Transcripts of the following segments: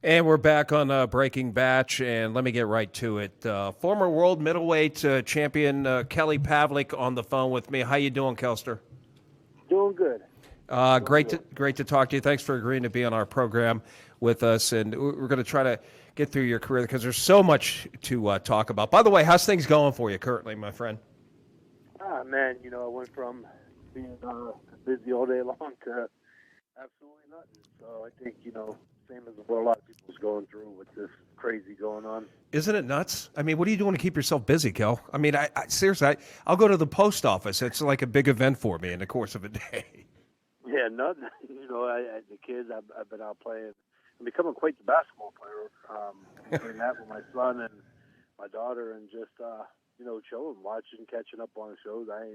And we're back on Breaking Batch, and let me get right to it. Former world middleweight champion Kelly Pavlik on the phone with me. How you doing, Kelster? Doing good. Doing good. Great to talk to you. Thanks for agreeing to be on our program with us, and we're going to try to get through your career because there's so much to talk about. By the way, how's things going for you currently, my friend? Man, I went from being busy all day long to absolutely nothing. So I think, same as what a lot of people's going through with this crazy going on. Isn't it nuts? I mean, what are you doing to keep yourself busy, Kel? I mean, I seriously, I'll go to the post office. It's like a big event for me in the course of a day. Yeah, nothing. The kids, I've been out playing. I'm becoming quite the basketball player. Doing that with my son and my daughter, and just chilling, watching, catching up on shows I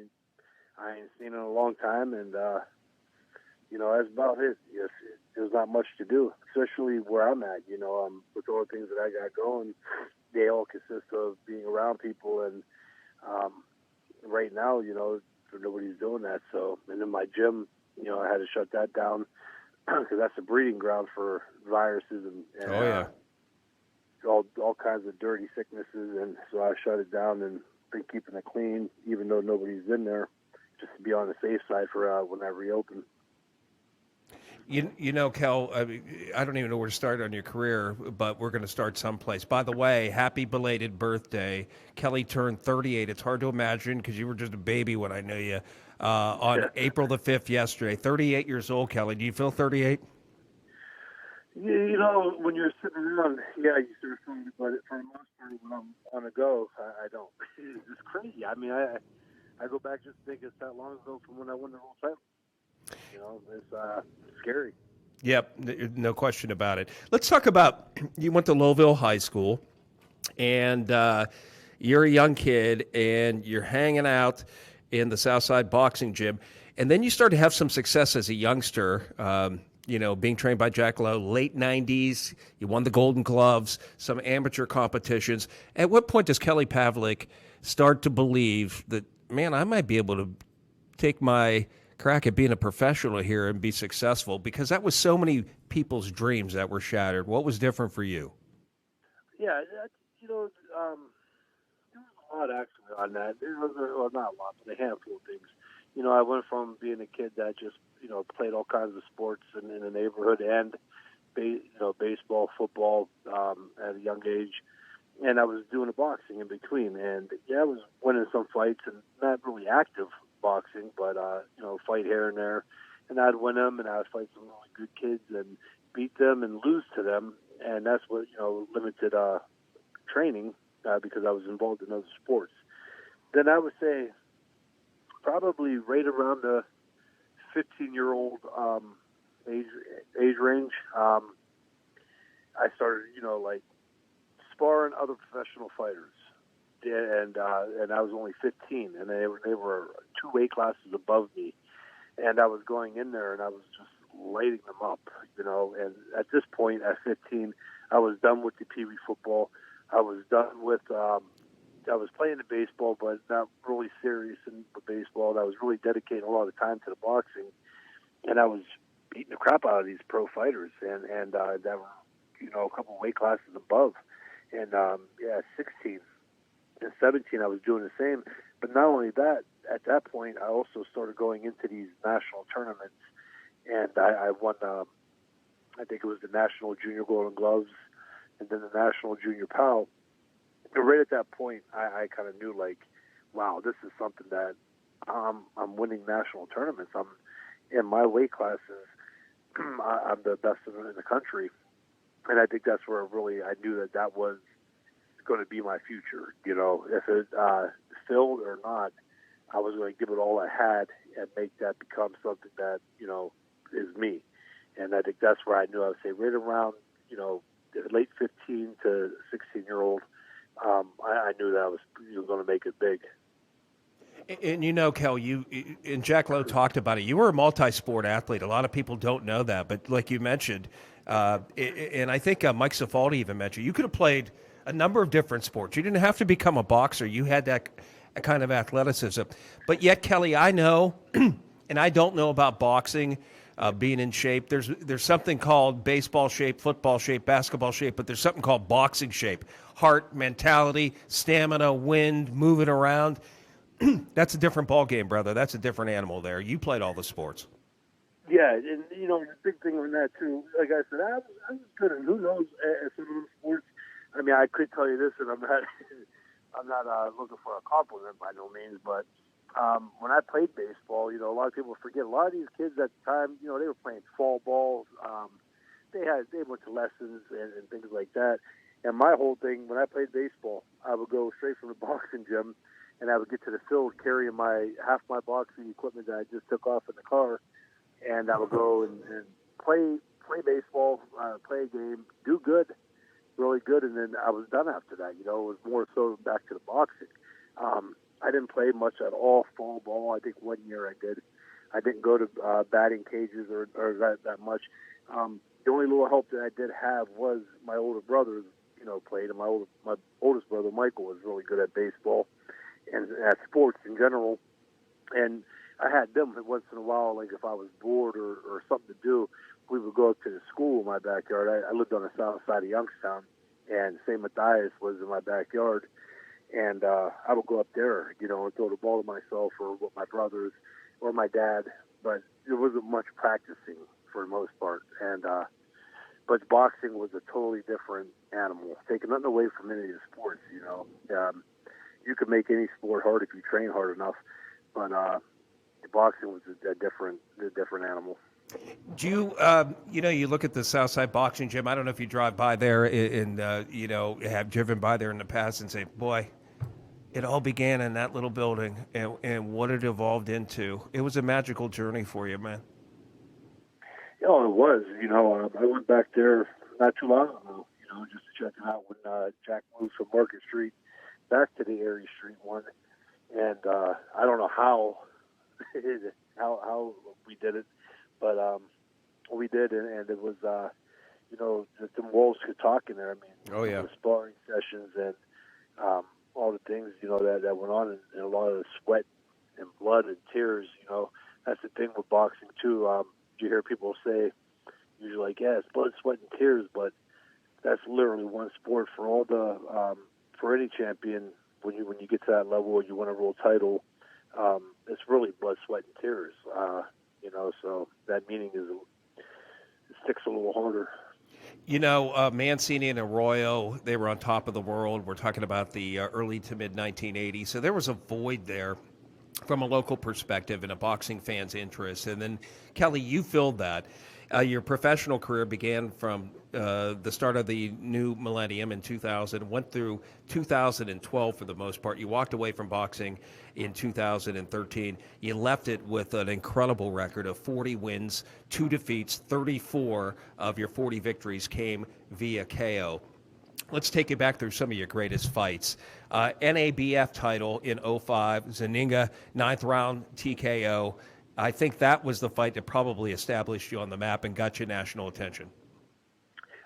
ain't seen in a long time, and that's about it. Yes, there's not much to do, especially where I'm at. With all the things that I got going, they all consist of being around people, and right now, nobody's doing that. So, and in my gym, I had to shut that down because that's a breeding ground for viruses and Oh yeah. All kinds of dirty sicknesses, and so I shut it down and been keeping it clean, even though nobody's in there, just to be on the safe side for when I reopen. Kel, I don't even know where to start on your career, but we're going to start someplace. By the way, happy belated birthday. Kelly turned 38. It's hard to imagine because you were just a baby when I knew you on April the 5th yesterday. 38 years old, Kelly. Do you feel 38? When you're sitting around, yeah, you start feeling it, but for the most part, when I'm on the go, I don't. It's crazy. I mean, I go back just think it's that long ago from when I won the world title. It's scary. Yep, no question about it. Let's talk about you went to Lowville High School, and you're a young kid, and you're hanging out in the Southside boxing gym, and then you start to have some success as a youngster. Being trained by Jack Lowe, late 90s, you won the Golden Gloves, some amateur competitions. At what point does Kelly Pavlik start to believe that, man, I might be able to take my crack at being a professional here and be successful? Because that was so many people's dreams that were shattered. What was different for you? Yeah, there was a lot actually on that. There was not a lot, but a handful of things. I went from being a kid that just played all kinds of sports in the neighborhood and baseball, football at a young age, and I was doing the boxing in between. And yeah, I was winning some fights and not really active boxing, but fight here and there, and I'd win them, and I'd fight some really good kids and beat them and lose to them, and that's what limited training because I was involved in other sports. Then I would say probably right around the 15-year-old age range, I started sparring other professional fighters. And I was only 15, and they were 2 weight classes above me, and I was going in there and I was just lighting them up, And at this point, at 15, I was done with the Pee Wee football. I was done with. I was playing the baseball, but not really serious in the baseball. And I was really dedicating a lot of time to the boxing, and I was beating the crap out of these pro fighters, and that were a couple weight classes above, and 16. In 17, I was doing the same. But not only that, at that point, I also started going into these national tournaments. And I won, I think it was the National Junior Golden Gloves and then the National Junior PAL. And right at that point, I kind of knew, wow, this is something that I'm winning national tournaments. I'm in my weight classes. I'm the best in the country. And I think that's where I knew that was going to be my future. If it filled or not, I was going to give it all I had and make that become something that is me. And I think that's where I knew I would say right around late 15 to 16-year-old. I knew that I was going to make it big. And Kel, and Jack Lowe talked about it. You were a multi-sport athlete. A lot of people don't know that, but like you mentioned, and I think Mike Cifaldi even mentioned, you could have played a number of different sports. You didn't have to become a boxer. You had that kind of athleticism. But yet, Kelly, I know, and I don't know about boxing, being in shape. There's something called baseball shape, football shape, basketball shape, but there's something called boxing shape. Heart, mentality, stamina, wind, moving around. That's a different ball game, brother. That's a different animal there. You played all the sports. Yeah, and the big thing on that too. Like I said, I was good, and who knows at some of those sports. I mean, I could tell you this, and I'm not I'm not looking for a compliment by no means, but when I played baseball, a lot of people forget. A lot of these kids at the time, they were playing fall ball. They went to lessons and things like that. And my whole thing, when I played baseball, I would go straight from the boxing gym, and I would get to the field carrying half my boxing equipment that I just took off in the car, and I would go and play baseball, play a game, do good, really good, and then I was done after that. It was more so back to the boxing. I didn't play much at all fall ball. I think 1 year I did. I didn't go to batting cages or that much. The only little help that I did have was my older brothers, played, and my oldest brother Michael was really good at baseball and at sports in general. And I had them once in a while, like if I was bored or something to do, we would go up to the school in my backyard. I lived on the south side of Youngstown, and St. Matthias was in my backyard. And I would go up there, and throw the ball to myself or with my brothers or my dad. But there wasn't much practicing for the most part. And but boxing was a totally different animal. Taking nothing away from any of the sports, you could make any sport hard if you train hard enough. But boxing was a different animal. Do you, you look at the Southside Boxing Gym. I don't know if you drive by there and have driven by there in the past and say, boy, it all began in that little building and what it evolved into. It was a magical journey for you, man. It was. I went back there not too long ago, just to check it out when Jack moved from Market Street back to the Erie Street one. And I don't know how we did it, but we did, and it was, the walls could talk in there. I mean, oh yeah, the sparring sessions and all the things, that went on, and a lot of the sweat and blood and tears. That's the thing with boxing too. You hear people say, usually like, yeah, it's blood, sweat, and tears, but that's literally one sport for all the for any champion. When you get to that level, you win a world title. It's really blood, sweat, and tears. So that meaning it sticks a little harder. Mancini and Arroyo, they were on top of the world. We're talking about the early to mid 1980s. So there was a void there from a local perspective and a boxing fan's interest. And then, Kelly, you filled that. Your professional career began from the start of the new millennium in 2000, went through 2012 for the most part. You walked away from boxing in 2013. You left it with an incredible record of 40 wins, 2 defeats, 34 of your 40 victories came via KO. Let's take you back through some of your greatest fights. NABF title in 05, Zaninga, 9th round TKO. I think that was the fight that probably established you on the map and got you national attention.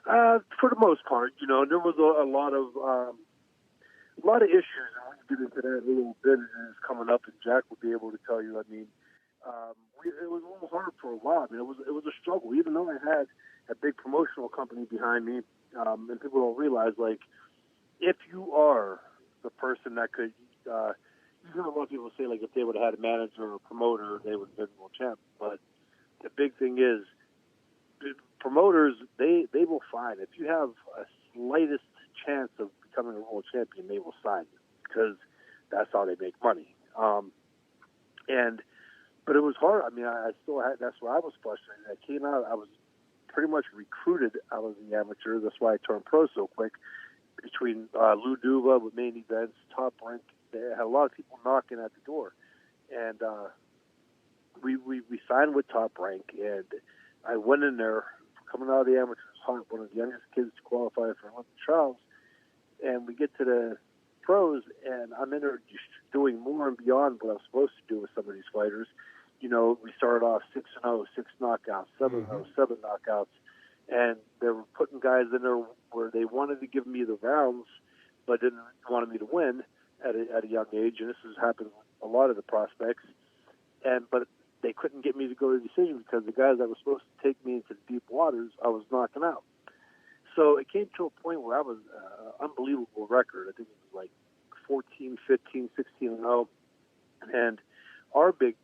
For the most part, there was a lot of issues, and we'll get into that a little bit as it's coming up, and Jack will be able to tell you. I mean, it was a little hard for a while. I mean, it was a struggle, even though I had a big promotional company behind me, and people don't realize, like, if you are the person that could, you hear a lot of people say, like, if they would have had a manager or a promoter, they would have been world champ. But the big thing is, promoters, they will find, if you have a slightest chance of becoming a world champion, they will sign you because that's how they make money. But it was hard. I mean, I still had, that's where I was frustrated. I came out, I was pretty much recruited out of the amateurs. That's why I turned pro so quick. Between Lou Duva with main events, Top Rank, they had a lot of people knocking at the door. And we signed with Top Rank, and I went in there, coming out of the amateurs, one of the youngest kids to qualify for Olympic trials. And we get to the pros, and I'm in there just doing more and beyond what I'm supposed to do with some of these fighters. We started off 6-0, 6 knockouts, 7-0, 7 knockouts. And they were putting guys in there where they wanted to give me the rounds, but didn't want me to win at a young age. And this has happened with a lot of the prospects. But they couldn't get me to go to the decision because the guys that were supposed to take me into the deep waters, I was knocking out. So it came to a point where I was unbelievable record. I think it was like 14, 15, 16 and 0. And our big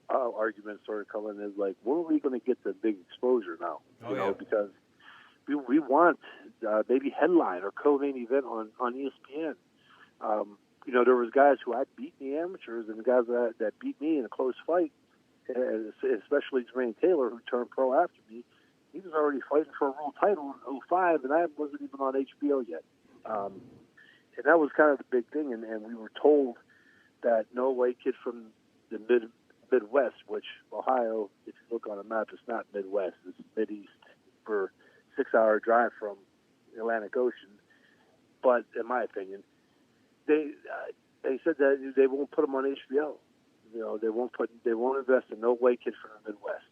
argument started coming is like, when are we going to get the big exposure now? You know, because we want maybe headline or co-main event on ESPN. You know, there was guys who I'd beat in the amateurs and guys that beat me in a close fight, especially Jermaine Taylor, who turned pro after me. He was already fighting for a world title in 2005, and I wasn't even on HBO yet. And that was kind of the big thing, and we were told that no white kid from the Midwest, which Ohio, if you look on a map, it's not Midwest, it's Mideast for 6-hour drive from the Atlantic Ocean. But in my opinion, they said that they won't put them on HBO. You know, they won't invest in no white kid from the Midwest.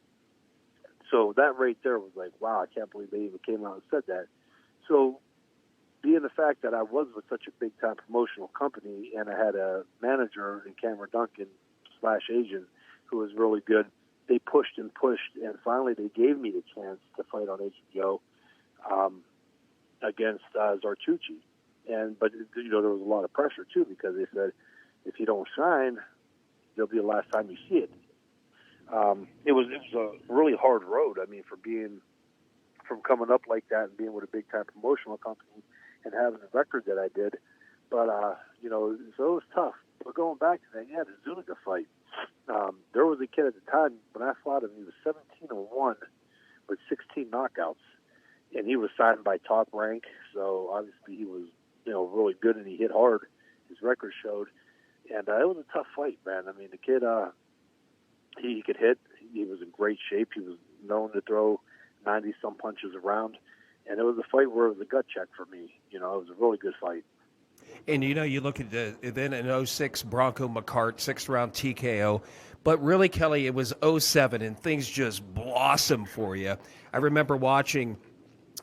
So that right there was like, wow, I can't believe they even came out and said that. So being the fact that I was with such a big-time promotional company and I had a manager in Cameron Duncan / agent who was really good, they pushed and pushed, and finally they gave me the chance to fight on HBO against Zartucci. But you know, there was a lot of pressure too, because they said if you don't shine, it'll be the last time you see it. It was a really hard road. I mean, from coming up like that and being with a big time promotional company and having the record that I did. But you know, so it was tough. But going back to that, yeah, the Zuniga fight. There was a kid at the time when I fought him. He was 17-1 with 16 knockouts, and he was signed by Top Rank. So obviously he was, you know, really good, and he hit hard. His record showed, and it was a tough fight, man. I mean, the kid, he could hit. He was in great shape. He was known to throw 90-some punches around, and it was a fight where it was a gut check for me. You know, it was a really good fight. And, you know, you look at then in 06, Bronco McCart, 6th-round TKO. But really, Kelly, it was 07, and things just blossomed for you. I remember watching,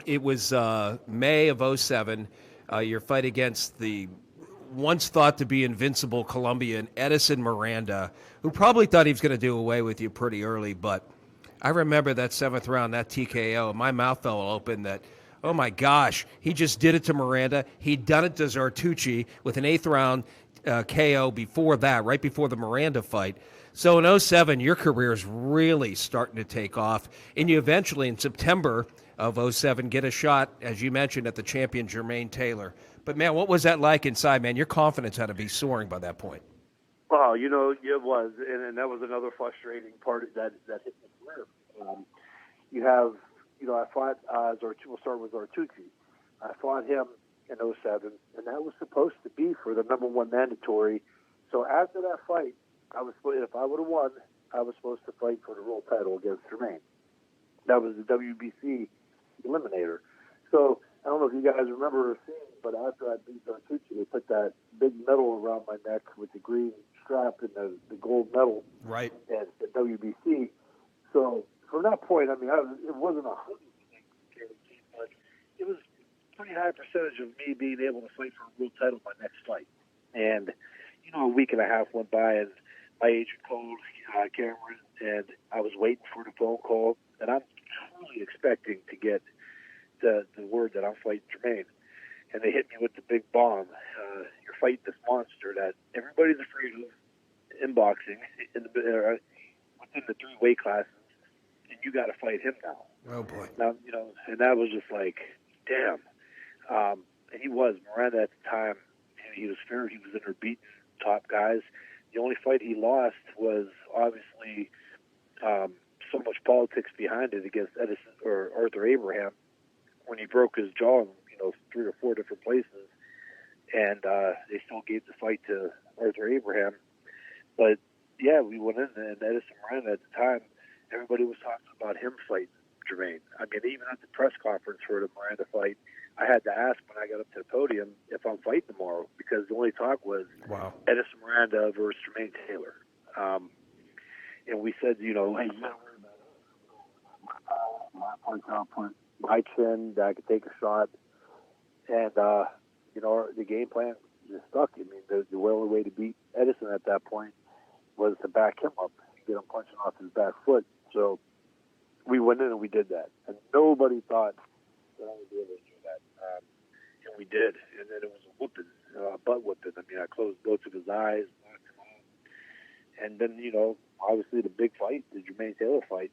it was May of 07, your fight against the once thought to be invincible Colombian Edison Miranda, who probably thought he was going to do away with you pretty early. But I remember that 7th round, that TKO, and my mouth fell open that, oh my gosh, he just did it to Miranda. He'd done it to Zartucci with an 8th round KO before that, right before the Miranda fight. So in 07, your career is really starting to take off. And you eventually, in September of 07, get a shot, as you mentioned, at the champion Jermaine Taylor. But, man, what was that like inside, man? Your confidence had to be soaring by that point. Well, you know, it was. And that was another frustrating part that hit my career. You have, you know, I fought we'll start with Zartucci. I fought him in 07, and that was supposed to be for the #1 mandatory. So after that fight, if I would have won, I was supposed to fight for the world title against Jermaine. That was the WBC eliminator. So I don't know if you guys remember seeing, but after I beat Zartucci, they put that big medal around my neck with the green strap and the gold medal. Right. At the WBC. So from that point, I mean, it wasn't 100%, but it was a pretty high percentage of me being able to fight for a world title my next fight. And, you know, a week and a half went by, and my agent called Cameron, and I was waiting for the phone call, and I'm truly expecting to get the word that I'm fighting Jermaine. And they hit me with the big bomb. You're fighting this monster that everybody's afraid of in boxing, within the 3 weight classes, and you got to fight him now. Oh, boy. Now, you know, and that was just like, damn. And he was. Miranda at the time, he was fair. He was in there beating top guys. The only fight he lost was obviously so much politics behind it against Edison or Arthur Abraham when he broke his jaw in, you know, 3 or 4 different places. And they still gave the fight to Arthur Abraham. But, yeah, we went in, and Edison Miranda at the time, everybody was talking about him fighting Jermaine. I mean, even at the press conference for the Miranda fight, I had to ask when I got up to the podium if I'm fighting tomorrow, because the only talk was Edison Miranda versus Jermaine Taylor. And we said, you know, hey, you don't worry about it. My chin, that I could take a shot. And, you know, the game plan just stuck. I mean, the only way to beat Edison at that point was to back him up. get him punching off his back foot. So we went in and we did that. And nobody thought that I would be able to do that. And we did. And then it was a whooping, butt whooping. I mean, I closed both of his eyes, knocked him out. And then, obviously the big fight, the Jermaine Taylor fight.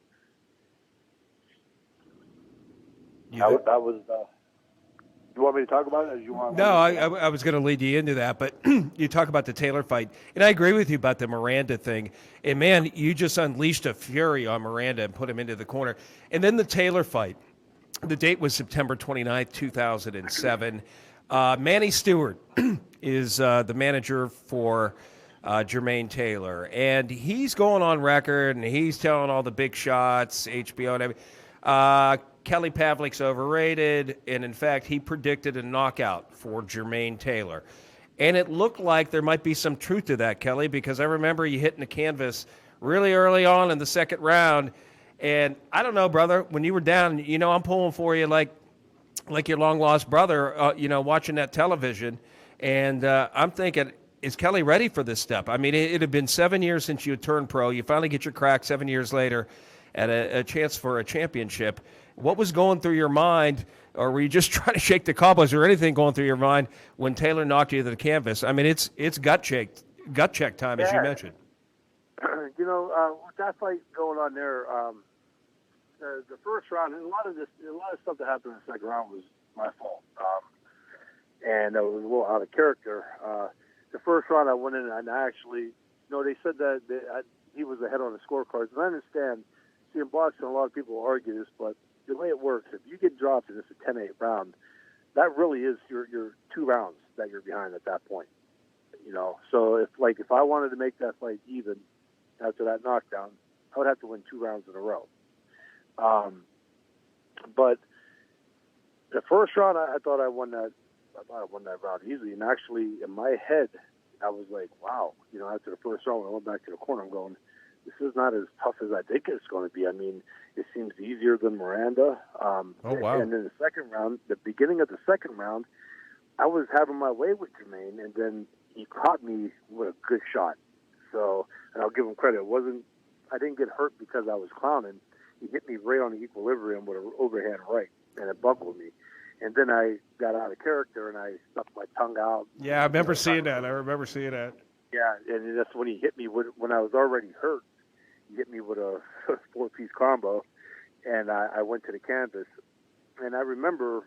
That was you want me to talk about it? Or you want? No, I was going to lead you into that, but you talk about the Taylor fight, and I agree with you about the Miranda thing. And man, you just unleashed a fury on Miranda and put him into the corner. And then the Taylor fight. The date was September 29th, 2007. Manny Stewart is the manager for Jermaine Taylor, and he's going on record, and he's telling all the big shots, HBO and everything. Kelly Pavlik's overrated, and in fact, he predicted a knockout for Jermaine Taylor. And it looked like there might be some truth to that, Kelly, because I remember you hitting the canvas really early on in the second round. And I don't know, brother, when you were down, I'm pulling for you like your long-lost brother, watching that television. And I'm thinking, is Kelly ready for this step? I mean, it had been 7 years since you had turned pro. You finally get your crack 7 years later at a chance for a championship. What was going through your mind, or were you just trying to shake the cobwebs, or anything going through your mind when Taylor knocked you to the canvas? I mean, it's gut check time, as you mentioned. With that fight going on there, the first round, and a lot of stuff that happened in the second round was my fault, and it was a little out of character. The first round, I went in and I actually, they said that he was ahead on the scorecards, and I understand. See, in boxing, a lot of people argue this, but the way it works, if you get dropped and it's a 10-8 round, that really is your 2 rounds that you're behind at that point. So if I wanted to make that fight even after that knockdown, I would have to win 2 rounds in a row. But the first round, I thought I won that. I thought I won that round easily, and actually in my head, I was like, wow. After the first round, when I went back to the corner, I'm going, this is not as tough as I think it's going to be. I mean, it seems easier than Miranda. Oh, wow. And then the second round, the beginning of the second round, I was having my way with Jermaine, and then he caught me with a good shot. So, and I'll give him credit. I didn't get hurt because I was clowning. He hit me right on the equilibrium with an overhand right, and it buckled me. And then I got out of character, and I stuck my tongue out. Yeah, I remember seeing that. Yeah, and that's when he hit me when I was already hurt. He hit me with a 4-piece combo, and I went to the canvas. And I remember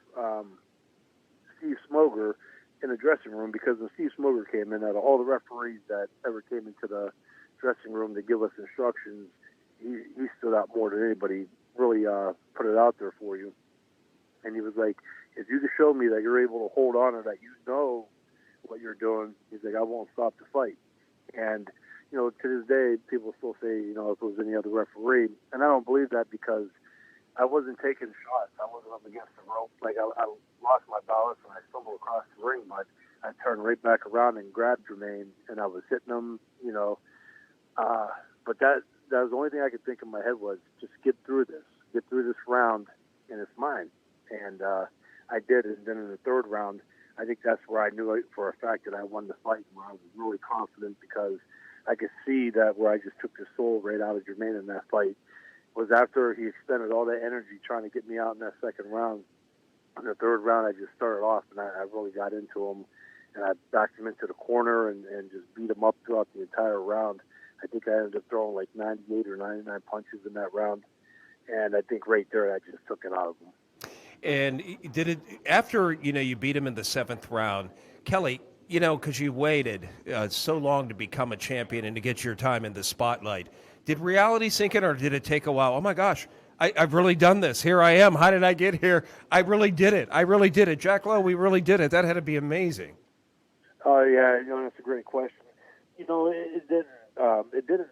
Steve Smoger in the dressing room, because when Steve Smoger came in, out of all the referees that ever came into the dressing room to give us instructions, he stood out more than anybody, really put it out there for you. And he was like, if you can show me that you're able to hold on or that you know what you're doing, he's like, I won't stop the fight. And to this day, people still say, if it was any other referee. And I don't believe that, because I wasn't taking shots. I wasn't up against the rope. Like, I lost my balance and I stumbled across the ring, but I turned right back around and grabbed Jermaine, and I was hitting him, But that was the only thing I could think in my head was, just get through this round, and it's mine. And I did. And then in the third round, I think that's where I knew for a fact that I won the fight, where I was really confident, because I could see that where I just took the soul right out of Jermaine in that fight was after he expended all that energy trying to get me out in that second round. In the third round, I just started off, and I really got into him, and I backed him into the corner and just beat him up throughout the entire round. I think I ended up throwing like 98 or 99 punches in that round, and I think right there I just took it out of him. And did it after you beat him in the 7th round, Kelly? Because you waited so long to become a champion and to get your time in the spotlight. Did reality sink in, or did it take a while? Oh my gosh, I've really done this. Here I am. How did I get here? I really did it. Jack Lowe, we really did it. That had to be amazing. Oh yeah, that's a great question. It didn't.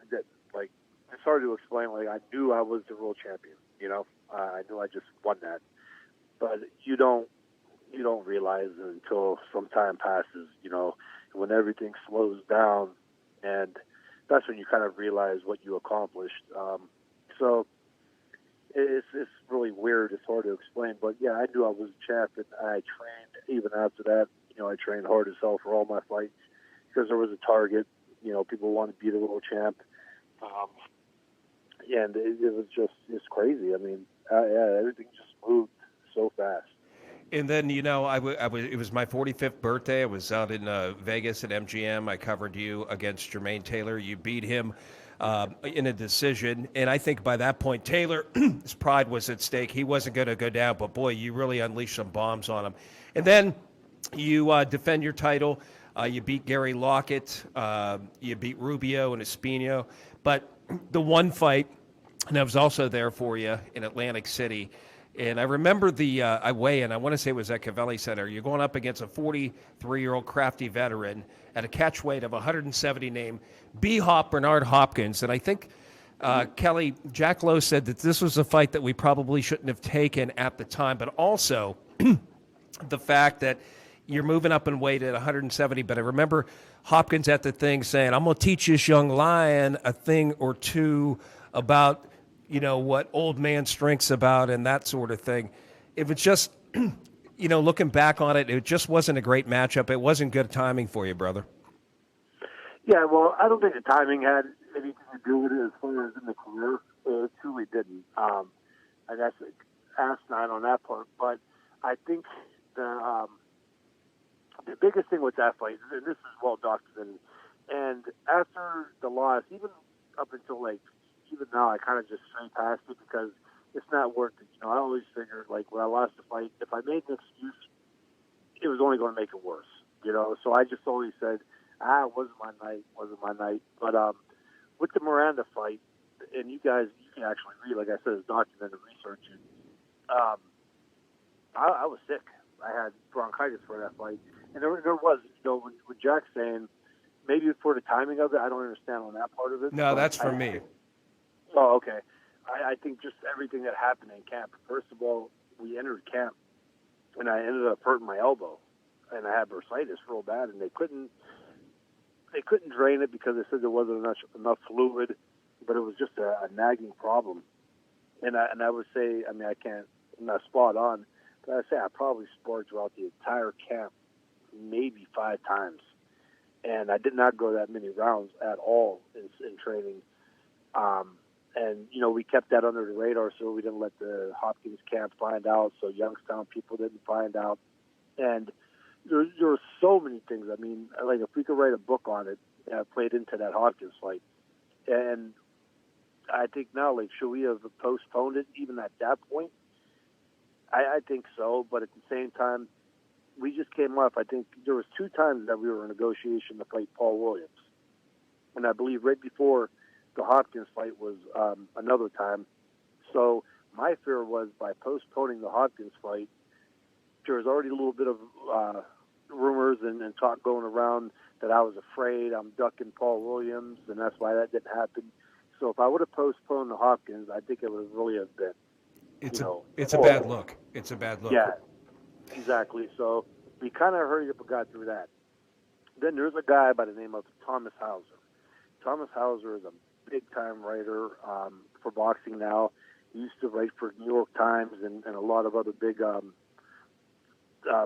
Like, it's hard to explain. Like, I knew I was the world champion. I knew I just won that. But you don't realize it until some time passes, when everything slows down, and that's when you kind of realize what you accomplished. So it's really weird. It's hard to explain. But yeah, I knew I was a champ, and I trained even after that. I trained hard as hell for all my fights because there was a target. People wanted to be the world champ. and it was it's crazy. I mean, yeah, everything just moved so fast. And then, it was my 45th birthday. I was out in Vegas at MGM. I covered you against Jermaine Taylor. You beat him in a decision. And I think by that point, Taylor, his pride was at stake. He wasn't going to go down. But, boy, you really unleashed some bombs on him. And then you defend your title. You beat Gary Lockett. You beat Rubio and Espino. But the one fight, and I was also there for you in Atlantic City. And I remember I weigh-in, I want to say it was at Cavelli Center. You're going up against a 43-year-old crafty veteran at a catch weight of 170 named B-Hop Bernard Hopkins. And I think, Kelly, Jack Lowe said that this was a fight that we probably shouldn't have taken at the time, but also the fact that you're moving up in weight at 170. But I remember Hopkins at the thing saying, I'm going to teach this young lion a thing or two about what old man strength's about and that sort of thing. It was just, looking back on it, it just wasn't a great matchup. It wasn't good timing for you, brother. Yeah, well, I don't think the timing had anything to do with it as far as in the career. It truly didn't. I guess asinine on that part. But I think the biggest thing with that fight, and this is well documented, and after the loss, even up until even now, I kind of just straight past it because it's not worth it. I always figured, when I lost the fight, if I made an excuse, it was only going to make it worse, So I just always said, it wasn't my night. But with the Miranda fight, and you can actually read, like I said, it's documented research. I was sick. I had bronchitis for that fight. And there was, when Jack's saying, maybe for the timing of it, I don't understand on that part of it. No, that's for me. Oh, okay. I think just everything that happened in camp. First of all, we entered camp, and I ended up hurting my elbow, and I had bursitis real bad, and they couldn't drain it because they said there wasn't enough fluid, but it was just a nagging problem. And I would say, I'm not spot on, but I'd say I probably sparred throughout the entire camp maybe 5 times, and I did not go that many rounds at all in training. And, we kept that under the radar so we didn't let the Hopkins camp find out, so Youngstown people didn't find out. And there were so many things. If we could write a book on it, played into that Hopkins fight. And I think now, should we have postponed it even at that point? I think so, but at the same time, we just came off. I think there was 2 times that we were in negotiation to fight Paul Williams. And I believe right before the Hopkins fight was another time. So my fear was by postponing the Hopkins fight, there was already a little bit of rumors and talk going around that I was afraid I'm ducking Paul Williams, and that's why that didn't happen. So if I would have postponed the Hopkins, I think it would really have been. It's a bad look. It's a bad look. Yeah, exactly. So we kind of hurried up and got through that. Then there's a guy by the name of Thomas Hauser. Thomas Hauser is a big-time writer for boxing now. He used to write for New York Times and a lot of other big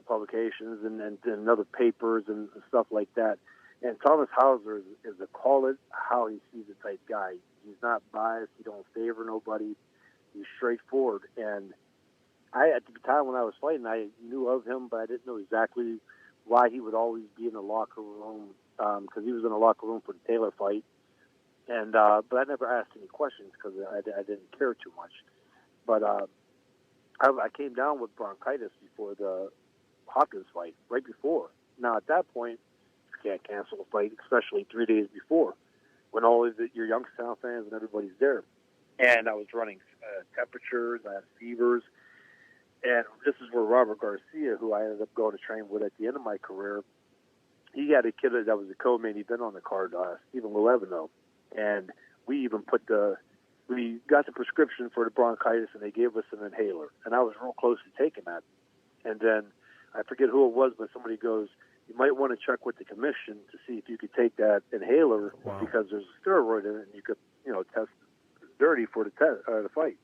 publications and other papers and stuff like that. And Thomas Hauser is a call it how he sees it type guy. He's not biased. He don't favor nobody. He's straightforward. And at the time when I was fighting, I knew of him, but I didn't know exactly why he would always be in the locker room because he was in the locker room for the Taylor fight. And but I never asked any questions because I didn't care too much. But I came down with bronchitis before the Hopkins fight, right before. Now, at that point, you can't cancel a fight, especially 3 days before, when all of your Youngstown fans and everybody's there. And I was running temperatures, I had fevers. And this is where Robert Garcia, who I ended up going to train with at the end of my career, he had a kid that was a co-main event on the card, Stephen Levino. And we even we got the prescription for the bronchitis, and they gave us an inhaler. And I was real close to taking that. And then I forget who it was, but somebody goes, you might want to check with the commission to see if you could take that inhaler because there's a steroid in it, and you could, test dirty for the fight.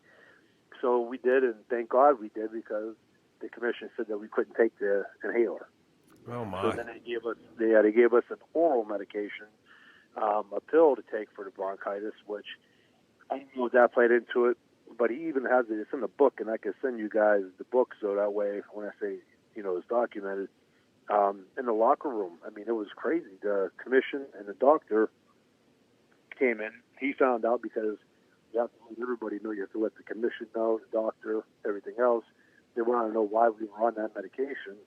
So we did, and thank God we did because the commission said that we couldn't take the inhaler. Oh my! So then they gave us an oral medication, a pill to take for the bronchitis, which I don't know if that played into it, but he even has it. It's in the book, and I can send you guys the book so that way when I say, it's documented. In the locker room, I mean, it was crazy. The commission and the doctor came in. He found out because you have to let everybody know. You have to let the commission know, the doctor, everything else. They want to know why we were on that medication.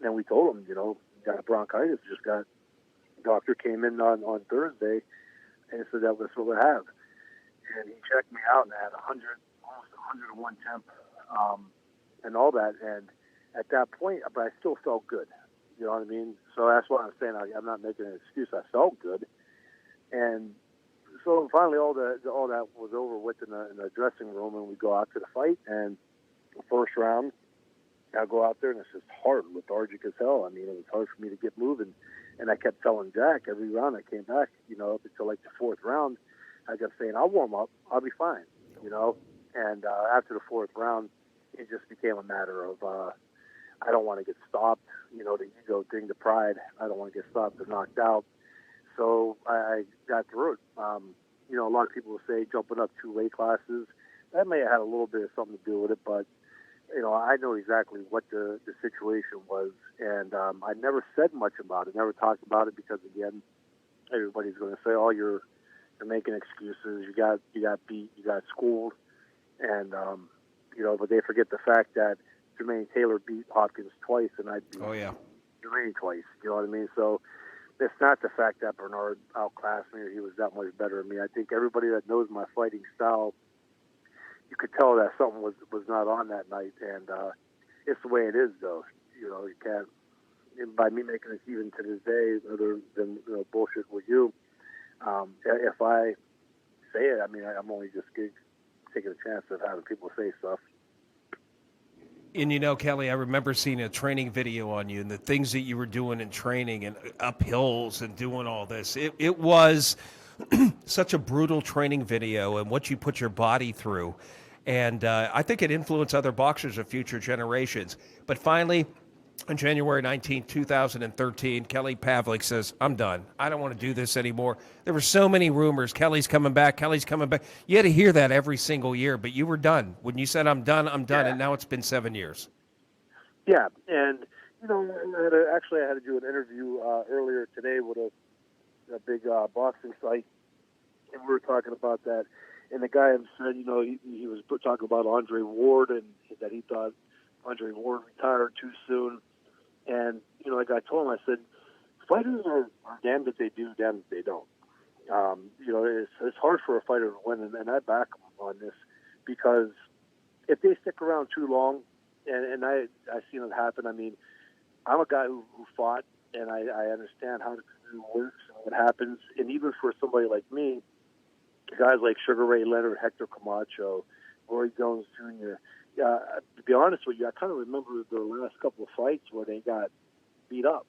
And we told them, you got bronchitis. The doctor came in on Thursday and said that was what we have. And he checked me out and I had 100, almost 101 temp, and all that. And at that point, but I still felt good. You know what I mean? So that's what I'm saying. I'm not making an excuse. I felt good. And so finally all that was over with in the dressing room, and we go out to the fight. And the first round, I go out there, and it's just hard, lethargic as hell. I mean, it was hard for me to get moving. And I kept telling Jack every round I came back, up until like the fourth round, I kept saying, I'll warm up. I'll be fine, And after the fourth round, it just became a matter of I don't want to get stopped, the ego thing, the pride. I don't want to get stopped or knocked out. So I got through it. A lot of people will say jumping up 2 weight classes. That may have had a little bit of something to do with it, but I know exactly what the situation was, and I never said much about it, never talked about it because, again, everybody's going to say, "Oh, you're making excuses. You got beat, you got schooled," and but they forget the fact that Jermaine Taylor beat Hopkins twice, and I beat Jermaine twice. You know what I mean? So it's not the fact that Bernard outclassed me or he was that much better than me. I think everybody that knows my fighting style, you could tell that something was not on that night, and it's the way it is, though. You can't. By me making this even to this day, other than bullshit with you, if I say it, I mean, I'm only just taking a chance of having people say stuff. And Kelly, I remember seeing a training video on you and the things that you were doing in training and up hills and doing all this. It was such a brutal training video and what you put your body through. And I think it influenced other boxers of future generations. But finally, on January 19, 2013, Kelly Pavlik says, I'm done. I don't want to do this anymore. There were so many rumors. Kelly's coming back. Kelly's coming back. You had to hear that every single year, but you were done. When you said, I'm done, Yeah. and now it's been 7 years. Yeah, and, I had to do an interview earlier today with a big boxing site, and we were talking about that. And the guy said, he was talking about Andre Ward and that he thought Andre Ward retired too soon. And, like I told him, I said, fighters are damned if they do, damned if they don't. It's hard for a fighter to win, and I back him on this because if they stick around too long, and I've seen it happen. I mean, I'm a guy who fought, and I understand how the career works and what happens. And even for somebody like me, guys like Sugar Ray Leonard, Hector Camacho, Roy Jones Jr., to be honest with you, I kind of remember the last couple of fights where they got beat up,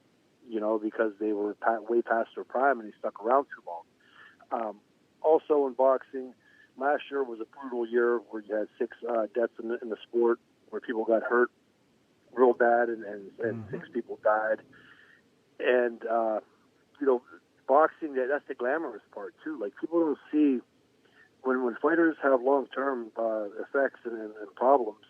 because they were way past their prime and they stuck around too long. Also in boxing, last year was a brutal year where you had 6 deaths in the sport, where people got hurt real bad and 6 people died. And, boxing, that's the glamorous part too. Like, people don't see when fighters have long-term effects and problems,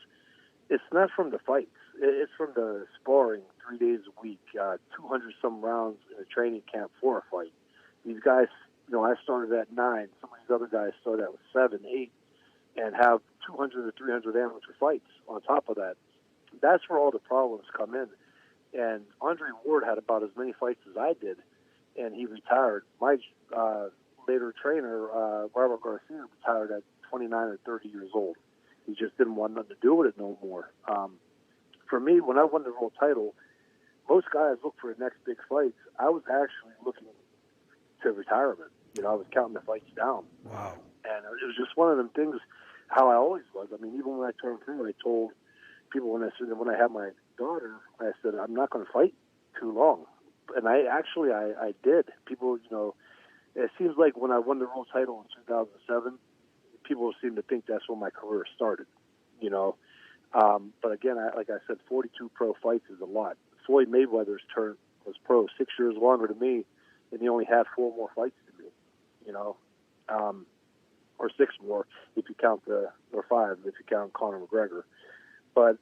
it's not from the fights. It's from the sparring 3 days a week, 200-some rounds in a training camp for a fight. These guys, I started at 9. Some of these other guys started at 7, 8, and have 200 or 300 amateur fights on top of that. That's where all the problems come in. And Andre Ward had about as many fights as I did, and he retired. My later trainer, Robert Garcia, retired at 29 or 30 years old. He just didn't want nothing to do with it no more. For me, when I won the world title, most guys look for the next big fights. I was actually looking to retirement. I was counting the fights down. Wow. And it was just one of them things, how I always was. I mean, even when I turned pro, I told people when I had my daughter, I said, I'm not going to fight too long. And I did. People, it seems like when I won the world title in 2007, people seem to think that's when my career started, But again, like I said, 42 pro fights is a lot. Floyd Mayweather's turn was pro 6 years longer than me, and he only had 4 more fights than me, or 6 more if you count or 5 if you count Conor McGregor. But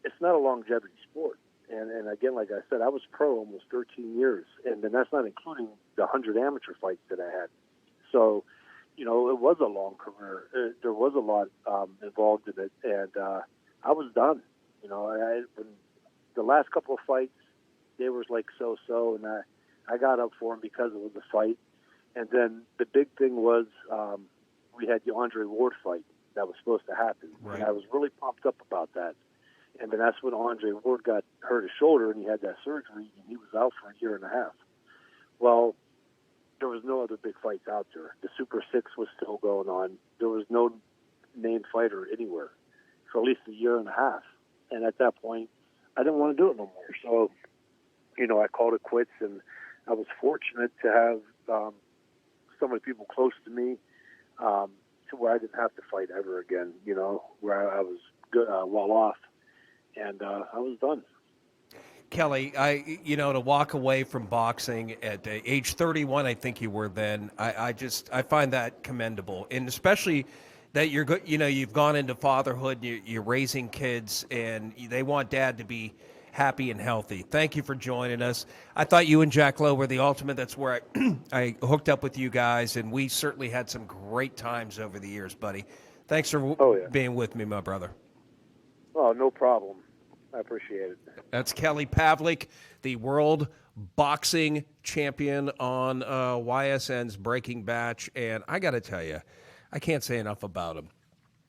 it's not a longevity sport. And again, like I said, I was pro almost 13 years, and then that's not including the 100 amateur fights that I had. So, it was a long career. There was a lot involved in it, and I was done. When the last couple of fights, they were like so, and I got up for them because it was a fight. And then the big thing was we had the Andre Ward fight that was supposed to happen. Right. And I was really pumped up about that. And then that's when Andre Ward got hurt his shoulder, and he had that surgery, and he was out for a year and a half. Well, there was no other big fights out there. The Super Six was still going on. There was no named fighter anywhere for at least a year and a half. And at that point, I didn't want to do it no more. So, I called it quits, and I was fortunate to have so many people close to me to where I didn't have to fight ever again, where I was good, well off. And I was done. Kelly, to walk away from boxing at age 31, I think you were then. I find that commendable, and especially that you've gone into fatherhood, you're raising kids, and they want dad to be happy and healthy. Thank you for joining us. I thought you and Jack Lowe were the ultimate. That's where I hooked up with you guys, and we certainly had some great times over the years, buddy. Thanks for being with me, my brother. Oh, no problem. I appreciate it. That's Kelly Pavlik, the world boxing champion on YSN's Breaking Batch. And I got to tell you, I can't say enough about him.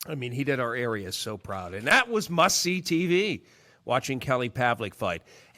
I mean, he did our area so proud. And that was must-see TV, watching Kelly Pavlik fight.